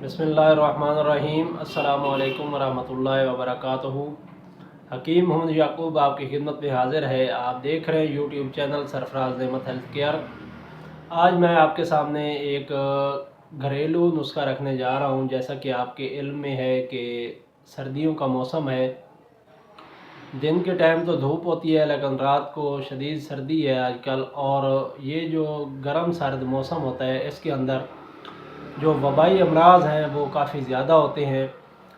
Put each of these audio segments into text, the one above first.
बिस्मिल्लाहिर्रहमानिर्रहीम। अस्सलामु अलैकुम वरहमतुल्लाहि वबरकातुहू। हकीम मोहम्मद याकूब आपकी खिदमत में हाजिर है। आप देख रहे हैं यूट्यूब चैनल सरफराज नेमत हेल्थ केयर। आज मैं आपके सामने एक घरेलू नुस्खा रखने जा रहा हूं। जैसा कि आपके इल्म में है कि सर्दियों का मौसम है। दिन के टाइम तो धूप होती है, लेकिन रात को शदीद सर्दी है आजकल। और ये जो गर्म सर्द मौसम होता है, इसके अंदर जो वबाई अमराज हैं वो काफ़ी ज़्यादा होते हैं।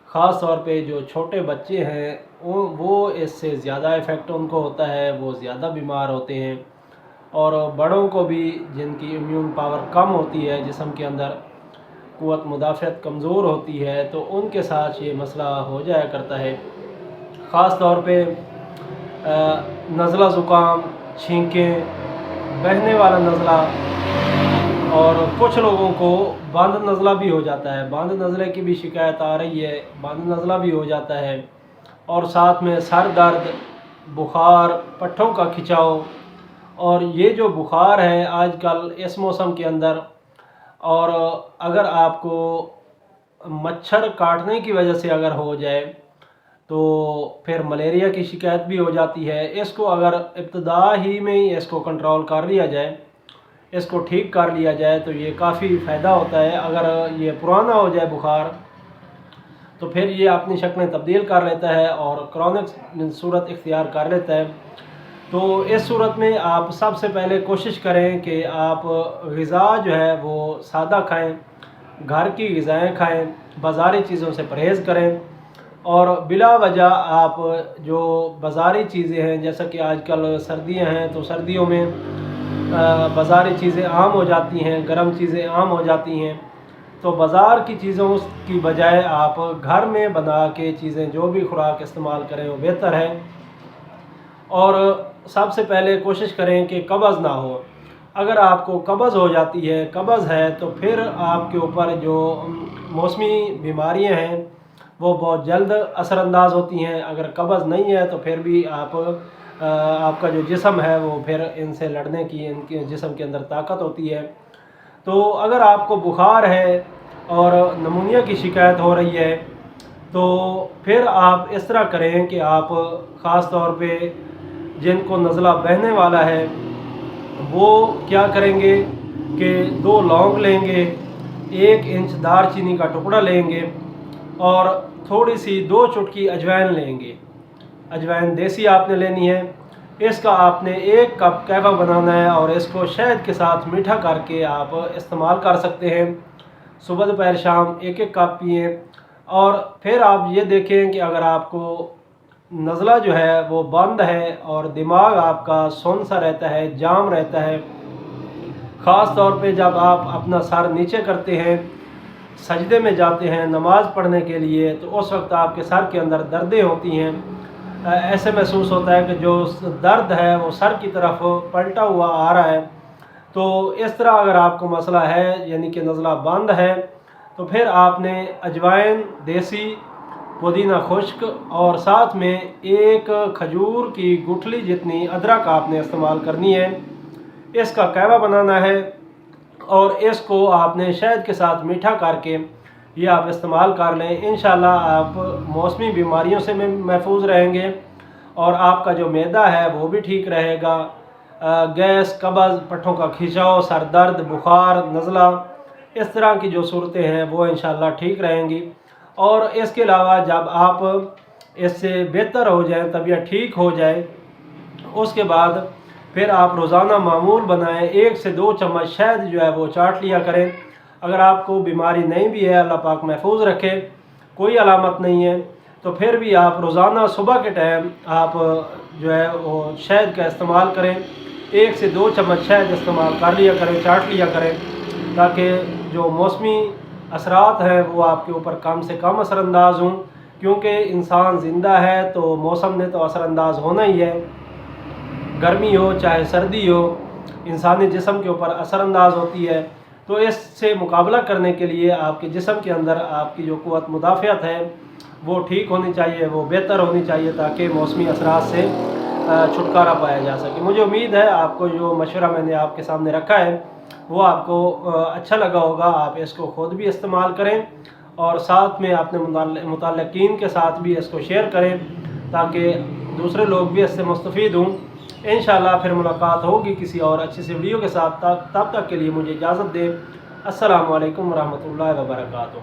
ख़ास तौर पे जो छोटे बच्चे हैं वो इससे ज़्यादा इफ़ेक्ट उनको होता है, वो ज़्यादा बीमार होते हैं। और बड़ों को भी, जिनकी इम्यून पावर कम होती है, जिस्म के अंदर क़ुव्वत मुदाफ़अत कमज़ोर होती है, तो उनके साथ ये मसला हो जाया करता है। ख़ास तौर पे नज़ला ज़ुकाम, छींकें, बहने वाला नज़ला, और कुछ लोगों को बंद नज़ला भी हो जाता है। बंद नज़ले की भी शिकायत आ रही है, बंद नज़ला भी हो जाता है। और साथ में सर दर्द, बुखार, पट्ठों का खिंचाव। और ये जो बुखार है आजकल इस मौसम के अंदर, और अगर आपको मच्छर काटने की वजह से अगर हो जाए तो फिर मलेरिया की शिकायत भी हो जाती है। इसको अगर इब्तदा ही में ही इसको कंट्रोल कर लिया जाए, इसको ठीक कर लिया जाए, तो ये काफ़ी फ़ायदा होता है। अगर ये पुराना हो जाए बुखार, तो फिर ये अपनी शक्लें तब्दील कर लेता है और क्रॉनिक सूरत इख्तियार कर लेता है। तो इस सूरत में आप सबसे पहले कोशिश करें कि आप ग़िज़ा जो है वो सादा खाएं, घर की ग़िज़ाएँ खाएं, बाज़ारी चीज़ों से परहेज़ करें। और बिला वजह आप जो बाज़ारी चीज़ें हैं, जैसा कि आजकल सर्दियां हैं तो सर्दियों में बाज़ारी चीज़ें आम हो जाती हैं, गर्म चीज़ें आम हो जाती हैं। तो बाज़ार की चीज़ों की बजाय आप घर में बना के चीज़ें, जो भी खुराक इस्तेमाल करें, वो बेहतर है। और सबसे पहले कोशिश करें कि कब्ज़ ना हो। अगर आपको कब्ज़ हो जाती है, कब्ज़ है, तो फिर आपके ऊपर जो मौसमी बीमारियां हैं वो बहुत जल्द असरअंदाज होती हैं। अगर कब्ज़ नहीं है तो फिर भी आपका जो जिस्म है वो फिर इनसे लड़ने की, इनके जिस्म के अंदर ताकत होती है। तो अगर आपको बुखार है और नमूनिया की शिकायत हो रही है, तो फिर आप इस तरह करें कि आप ख़ास तौर पे जिनको नज़ला बहने वाला है वो क्या करेंगे कि 2 लौंग लेंगे, 1 इंच दालचीनी का टुकड़ा लेंगे और थोड़ी सी 2 चुटकी अजवाइन लेंगे। अजवाइन देसी आपने लेनी है। इसका आपने 1 कप कहवा बनाना है और इसको शहद के साथ मीठा करके आप इस्तेमाल कर सकते हैं। सुबह दोपहर शाम 1-1 कप पिएँ। और फिर आप ये देखें कि अगर आपको नज़ला जो है वो बंद है और दिमाग आपका सुन्न सा रहता है, जाम रहता है, ख़ास तौर पे जब आप अपना सर नीचे करते हैं, सजदे में जाते हैं नमाज़ पढ़ने के लिए, तो उस वक्त आपके सर के अंदर दर्दें होती हैं। ऐसे महसूस होता है कि जो दर्द है वो सर की तरफ पलटा हुआ आ रहा है। तो इस तरह अगर आपको मसला है, यानी कि नज़ला बंद है, तो फिर आपने अजवाइन देसी, पुदीना खुश्क और साथ में 1 खजूर की गुठली जितनी अदरक आपने इस्तेमाल करनी है। इसका कहवा बनाना है और इसको आपने शहद के साथ मीठा करके ये आप इस्तेमाल कर लें। इंशाल्लाह आप मौसमी बीमारियों से महफूज रहेंगे और आपका जो मैदा है वो भी ठीक रहेगा। गैस, कब्ज़, पट्ठों का खिंचाव, सर दर्द, बुखार, नज़ला, इस तरह की जो सूरतें हैं वो इंशाल्लाह ठीक रहेंगी। और इसके अलावा जब आप इससे बेहतर हो जाए, तबीयत ठीक हो जाए, उसके बाद फिर आप रोज़ाना मामूल बनाएं, 1 से 2 चम्मच शहद जो है वो चाट लिया करें। अगर आपको बीमारी नहीं भी है, अल्लाह पाक महफूज रखे, कोई अलामत नहीं है, तो फिर भी आप रोज़ाना सुबह के टाइम आप जो है वो शहद का इस्तेमाल करें। 1 से 2 चम्मच शहद इस्तेमाल कर लिया करें, चाट लिया करें, ताकि जो मौसमी असरात हैं वो आपके ऊपर कम से कम असरअंदाज हों। क्योंकि इंसान ज़िंदा है तो मौसम ने तो असरअंदाज होना ही है। गर्मी हो चाहे सर्दी हो, इंसानी जिस्म के ऊपर असरअंदाज होती है। तो इससे मुकाबला करने के लिए आपके जिस्म के अंदर आपकी जो क़ुव्वत मुदाफ़अत है वो ठीक होनी चाहिए, वो बेहतर होनी चाहिए, ताकि मौसमी असरात से چھٹکارا پایا جا سکے۔ مجھے امید ہے آپ کو جو مشورہ میں نے آپ کے سامنے رکھا ہے وہ آپ کو اچھا لگا ہوگا، آپ اس کو خود بھی استعمال کریں اور ساتھ میں اپنے متعلقین کے ساتھ بھی اس کو شیئر کریں تاکہ دوسرے لوگ بھی اس سے مستفید ہوں۔ انشاءاللہ پھر ملاقات ہوگی کسی اور اچھی سی ویڈیو کے ساتھ، تب تک کے لیے مجھے اجازت دیں۔ السلام علیکم ورحمۃ اللہ وبرکاتہ۔